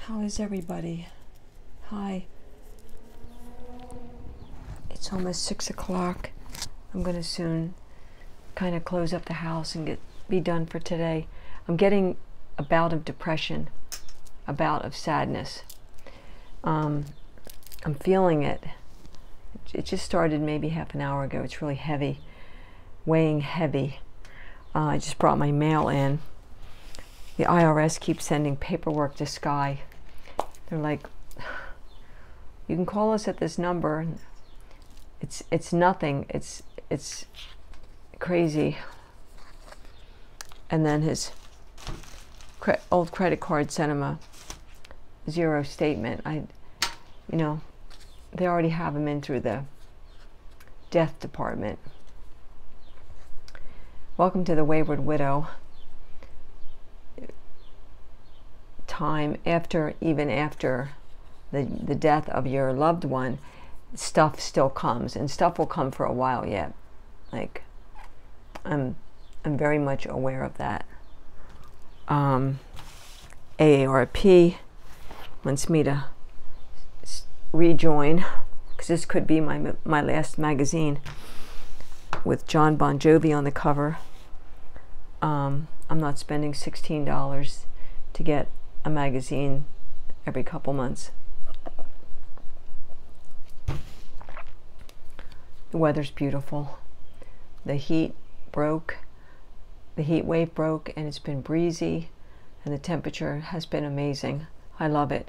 How is everybody? Hi. It's almost 6 o'clock. I'm going to soon kind of close up the house and be done for today. I'm getting a bout of depression, a bout of sadness. I'm feeling it. It just started maybe half an hour ago. It's really heavy, weighing heavy. I just brought my mail in. The IRS keeps sending paperwork to Sky. They're like, you can call us at this number. It's nothing. It's crazy. And then his old credit card sent him a zero statement. You know, they already have him in through the death department. Welcome to the Wayward Widow. Time after, even after the death of your loved one, stuff still comes, and stuff will come for a while yet. Like, I'm very much aware of that. AARP wants me to rejoin, because this could be my last magazine with John Bon Jovi on the cover. I'm not spending $16 to get a magazine every couple months. The weather's beautiful. The heat wave broke, and it's been breezy, and the temperature has been amazing. I love it.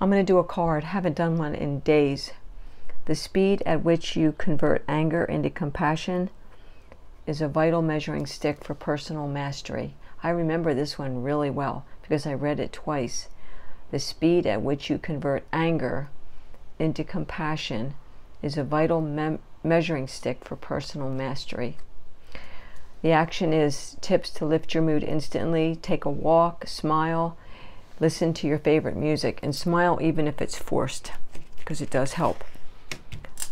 I'm going to do a card. Haven't done one in days. The speed at which you convert anger into compassion is a vital measuring stick for personal mastery. I remember this one really well because I read it twice. The speed at which you convert anger into compassion is a vital measuring stick for personal mastery. The action is tips to lift your mood instantly. Take a walk, smile, listen to your favorite music, and smile even if it's forced, because it does help.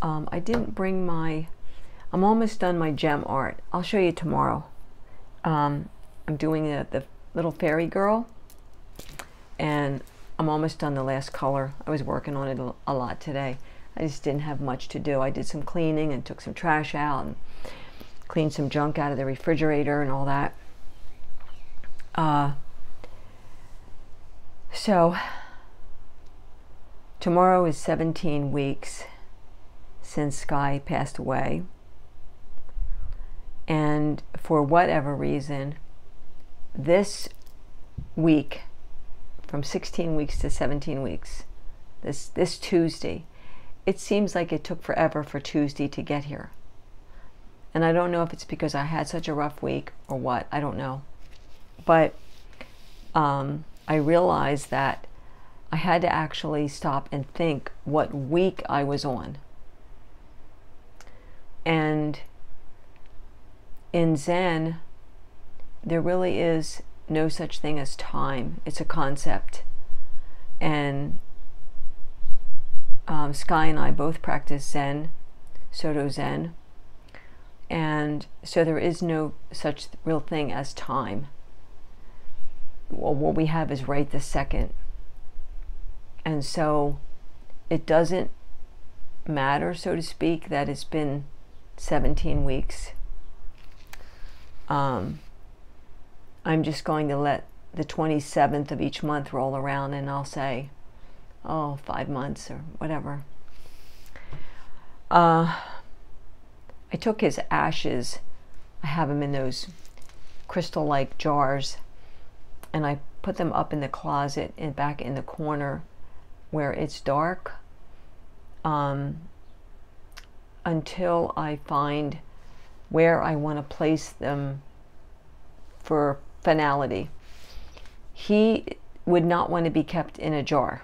I didn't bring I'm almost done my gem art. I'll show you tomorrow. I'm doing the little fairy girl, and I'm almost done the last color. I was working on it a lot today. I just didn't have much to do. I did some cleaning and took some trash out and cleaned some junk out of the refrigerator and all that. So tomorrow is 17 weeks since Sky passed away, and for whatever reason, this week, from 16 weeks to 17 weeks, this Tuesday, it seems like it took forever for Tuesday to get here. And I don't know if it's because I had such a rough week or what. I don't know. But I realized that I had to actually stop and think what week I was on. And in Zen, there really is no such thing as time. It's a concept. And Sky and I both practice Zen, Soto Zen. And so there is no such real thing as time. Well, what we have is right this second. And so it doesn't matter, so to speak, that it's been 17 weeks. I'm just going to let the 27th of each month roll around, and I'll say, oh, 5 months or whatever. I took his ashes. I have them in those crystal-like jars, and I put them up in the closet and back in the corner where it's dark, until I find where I want to place them for finality. He would not want to be kept in a jar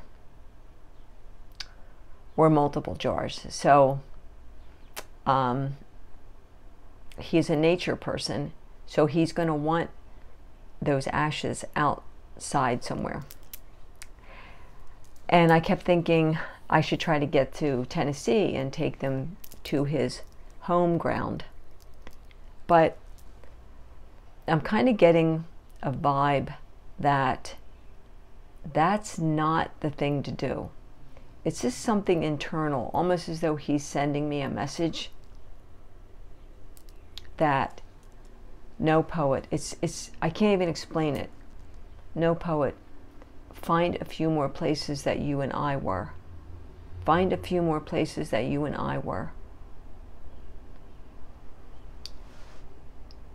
or multiple jars. So he's a nature person, so he's going to want those ashes outside somewhere. And I kept thinking I should try to get to Tennessee and take them to his home ground. But I'm kind of getting a vibe that That's not the thing to do. It's just something internal, almost as though he's sending me a message that, no, poet, I can't even explain it. No, poet, find a few more places that you and I were. Find a few more places that you and I were.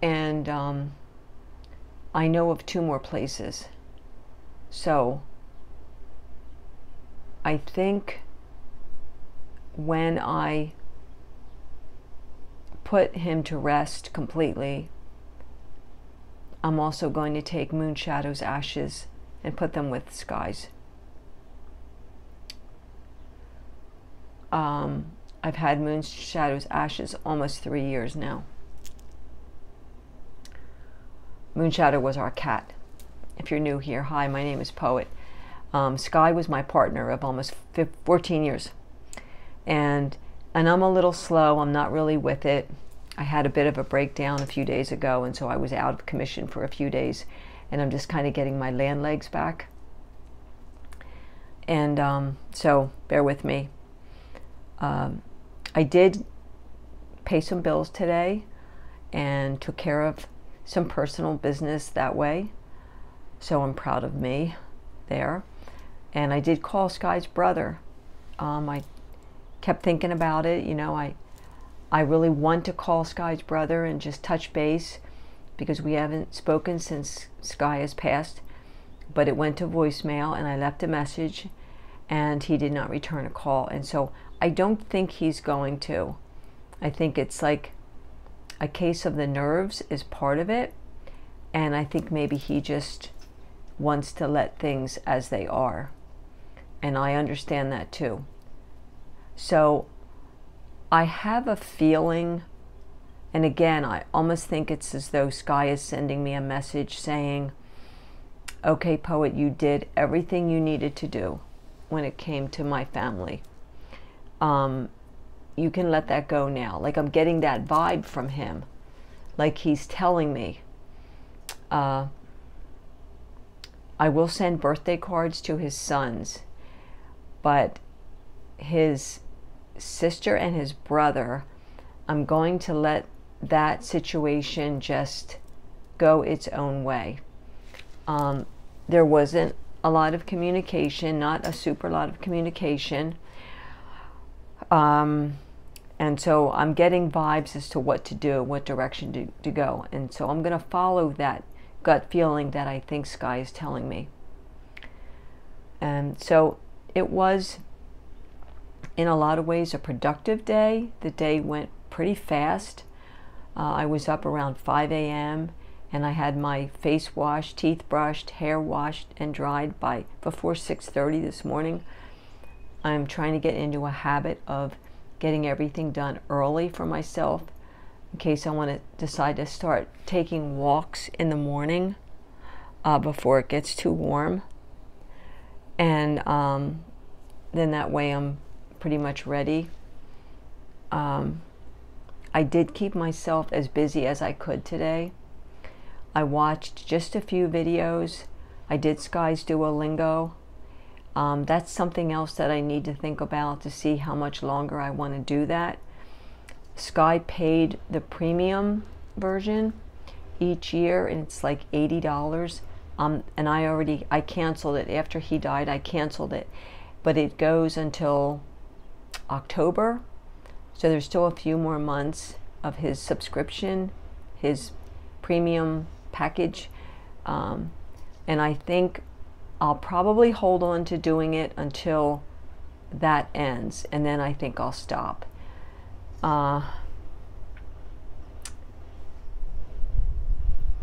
And I know of 2 more places. So I think when I put him to rest completely, I'm also going to take Moonshadow's ashes and put them with Sky's. I've had Moonshadow's ashes almost 3 years now. Moonshadow was our cat. If you're new here, hi, my name is Poet. Sky was my partner of almost 14 years. And I'm a little slow. I'm not really with it. I had a bit of a breakdown a few days ago, and so I was out of commission for a few days, and I'm just kind of getting my land legs back. And so bear with me. I did pay some bills today and took care of some personal business that way. So I'm proud of me there. And I did call Sky's brother. I kept thinking about it. You know, I really want to call Sky's brother and just touch base, because we haven't spoken since Sky has passed. But it went to voicemail, and I left a message, and he did not return a call. And so I don't think he's going to. I think it's like a case of the nerves is part of it. And I think maybe he just wants to let things as they are. And I understand that too. So I have a feeling, and again, I almost think it's as though Sky is sending me a message saying, okay, Poet, you did everything you needed to do when it came to my family. You can let that go now. Like, I'm getting that vibe from him. Like he's telling me, I will send birthday cards to his sons, but his sister and his brother, I'm going to let that situation just go its own way. There wasn't a lot of communication, not a super lot of communication. And so I'm getting vibes as to what to do, what direction to go. And so I'm going to follow that gut feeling that I think Sky is telling me. And so it was, in a lot of ways, a productive day. The day went pretty fast. I was up around 5 a.m. and I had my face washed, teeth brushed, hair washed and dried before 6:30 this morning. I'm trying to get into a habit of getting everything done early for myself, in case I want to decide to start taking walks in the morning before it gets too warm. And then that way I'm pretty much ready. I did keep myself as busy as I could today. I watched just a few videos. I did Sky's Duolingo. That's something else that I need to think about to see how much longer I want to do that. Sky paid the premium version each year, and it's like $80. And I canceled it after he died. I canceled it, but it goes until October, so there's still a few more months of his subscription, his premium package, and I think I'll probably hold on to doing it until that ends, and then I think I'll stop.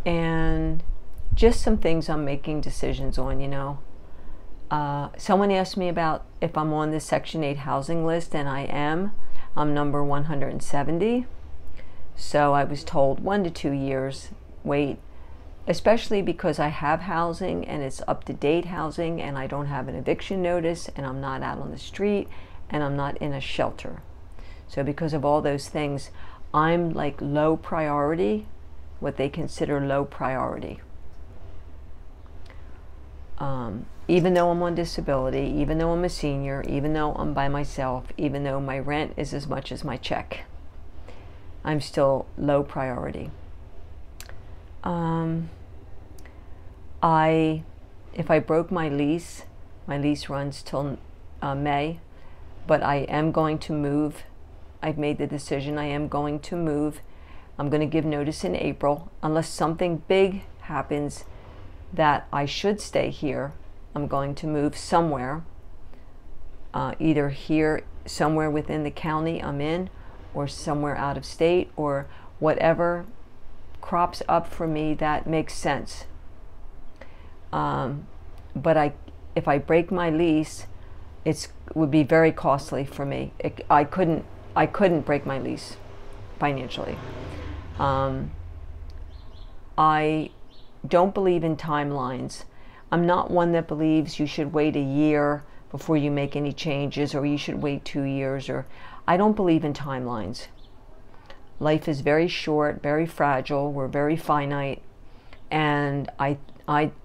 And just some things I'm making decisions on, you know. Someone asked me about if I'm on the Section 8 housing list, and I am. I'm number 170. So I was told 1 to 2 years wait, especially because I have housing and it's up-to-date housing, and I don't have an eviction notice, and I'm not out on the street, and I'm not in a shelter. So because of all those things, I'm like low priority, what they consider low priority. Even though I'm on disability, even though I'm a senior, even though I'm by myself, even though my rent is as much as my check, I'm still low priority. If I broke my lease runs till May, but I am going to move. I've made the decision. I am going to move. I'm going to give notice in April. Unless something big happens that I should stay here, I'm going to move somewhere, either here, somewhere within the county I'm in, or somewhere out of state, or whatever crops up for me that makes sense. But if I break my lease, it would be very costly for me. I couldn't break my lease financially. I don't believe in timelines. I'm not one that believes you should wait a year before you make any changes, or you should wait 2 years, or I don't believe in timelines. Life is very short, very fragile, we're very finite, and I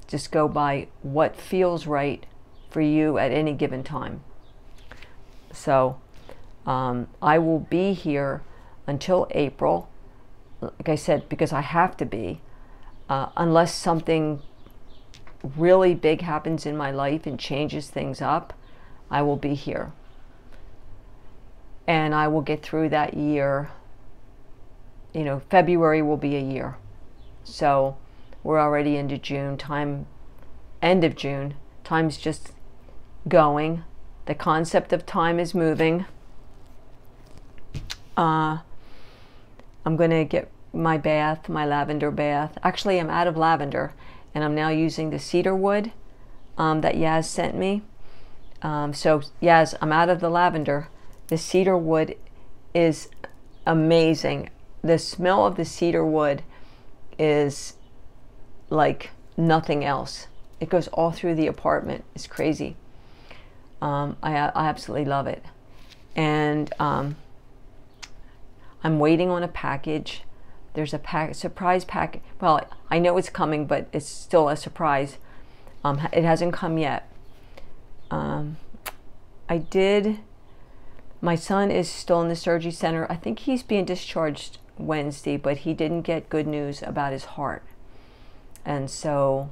just go by what feels right for you at any given time. So I will be here until April, like I said, because I have to be, unless something really big happens in my life and changes things up. I will be here, and I will get through that year. You know, February will be a year, so we're already into June. End of June, time's just going. The concept of time is moving. I'm going to get my bath, my lavender bath. Actually, I'm out of lavender, and I'm now using the cedar wood that Yaz sent me. So Yaz, I'm out of the lavender. The cedar wood is amazing. The smell of the cedar wood is like nothing else. It goes all through the apartment. It's crazy. I absolutely love it. And I'm waiting on a package. There's a surprise package. Well, I know it's coming, but it's still a surprise. It hasn't come yet. My son is still in the surgery center. I think he's being discharged Wednesday, but he didn't get good news about his heart. And so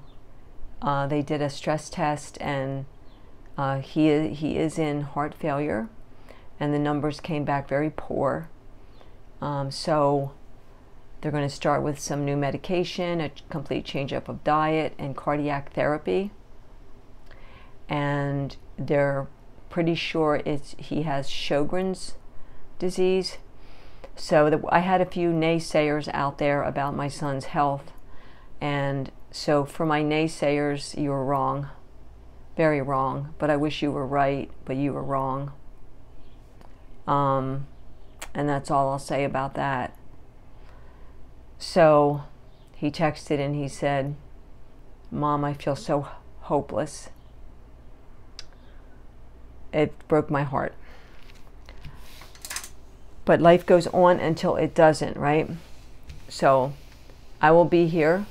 they did a stress test, and he is in heart failure, and the numbers came back very poor. So they're going to start with some new medication, a complete change-up of diet, and cardiac therapy. And they're pretty sure he has Sjogren's disease. So I had a few naysayers out there about my son's health. And so for my naysayers, you were wrong. Very wrong. But I wish you were right, but you were wrong. And that's all I'll say about that. So he texted and he said, "Mom, I feel so hopeless." It broke my heart. But life goes on until it doesn't, right? So I will be here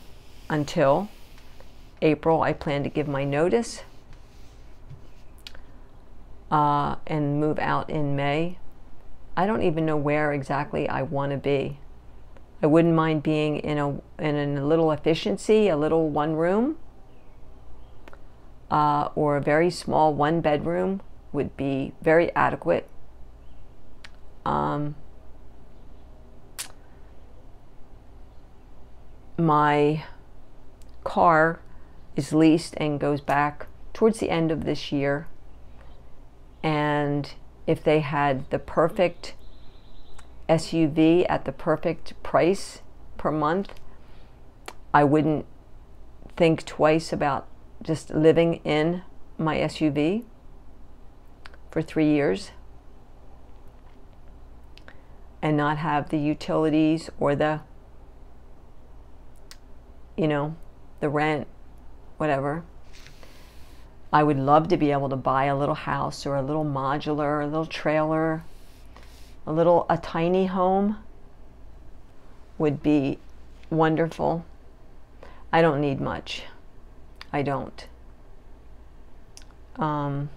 until April. I plan to give my notice and move out in May. I don't even know where exactly I want to be. I wouldn't mind being in a little efficiency, a little one room, or a very small 1-bedroom would be very adequate. My car is leased and goes back towards the end of this year, and if they had the perfect SUV at the perfect price per month, I wouldn't think twice about just living in my SUV for 3 years and not have the utilities or the rent, whatever. I would love to be able to buy a little house or a little modular, a little trailer, a tiny home would be wonderful. I don't need much. I don't. there's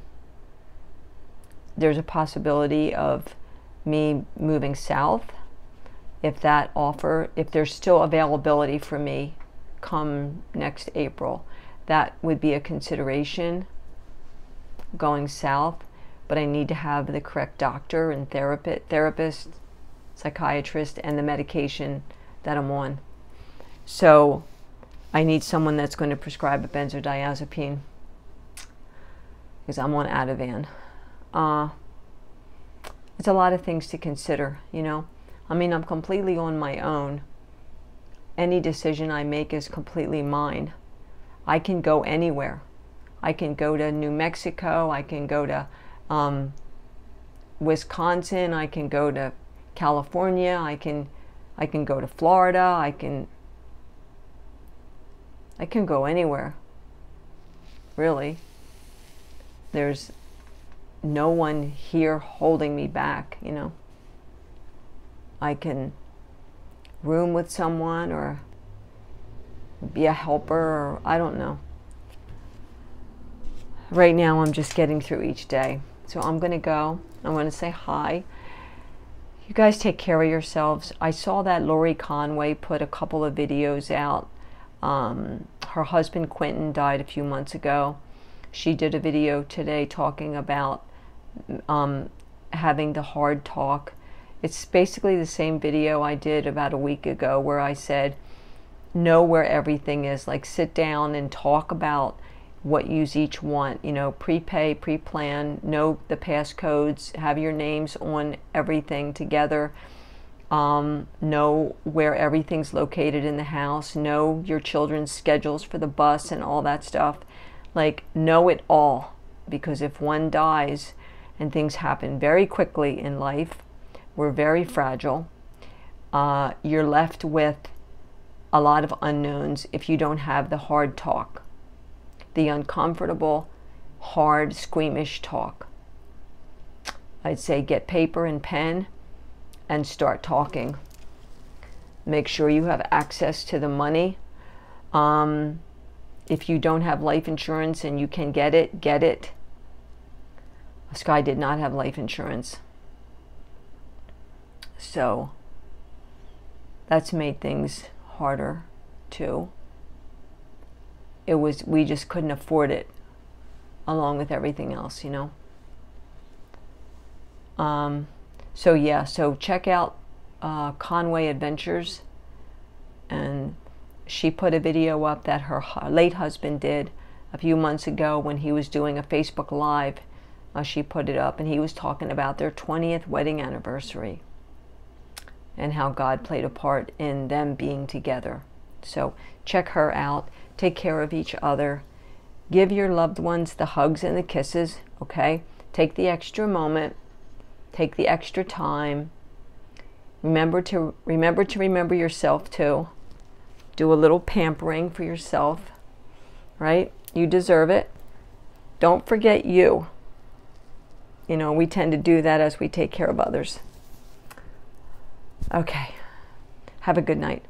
a possibility of me moving south. If there's still availability for me come next April, that would be a consideration, going south. But I need to have the correct doctor and therapist, psychiatrist, and the medication that I'm on. So I need someone that's going to prescribe a benzodiazepine, because I'm on Ativan. It's a lot of things to consider, you know. I mean, I'm completely on my own. Any decision I make is completely mine. I can go anywhere. I can go to New Mexico. I can go to Wisconsin. I can go to California. I can go to Florida. I can go anywhere. Really. There's no one here holding me back, you know. I can room with someone or be a helper, or I don't know. Right now I'm just getting through each day. So I'm going to go. I'm going to say hi. You guys take care of yourselves. I saw that Lori Conway put a couple of videos out. Her husband Quentin died a few months ago. She did a video today talking about having the hard talk. It's basically the same video I did about a week ago, where I said, know where everything is. Like, sit down and talk about what you each want. You know, prepay, pre-plan, know the passcodes, have your names on everything together. Know where everything's located in the house. Know your children's schedules for the bus and all that stuff. Like, know it all. Because if one dies, and things happen very quickly in life, we're very fragile. You're left with a lot of unknowns if you don't have the hard talk. The uncomfortable, hard, squeamish talk. I'd say get paper and pen and start talking. Make sure you have access to the money. If you don't have life insurance and you can get it, get it. Sky did not have life insurance. So that's made things harder too. We just couldn't afford it, along with everything else, you know. So yeah, so check out Conway Adventures, and she put a video up that her late husband did a few months ago when he was doing a Facebook Live. She put it up, and he was talking about their 20th wedding anniversary and how God played a part in them being together. So check her out. Take care of each other. Give your loved ones the hugs and the kisses, okay? Take the extra moment. Take the extra time. Remember to remember yourself too. Do a little pampering for yourself, right? You deserve it. Don't forget you. You know, we tend to do that as we take care of others. Okay. Have a good night.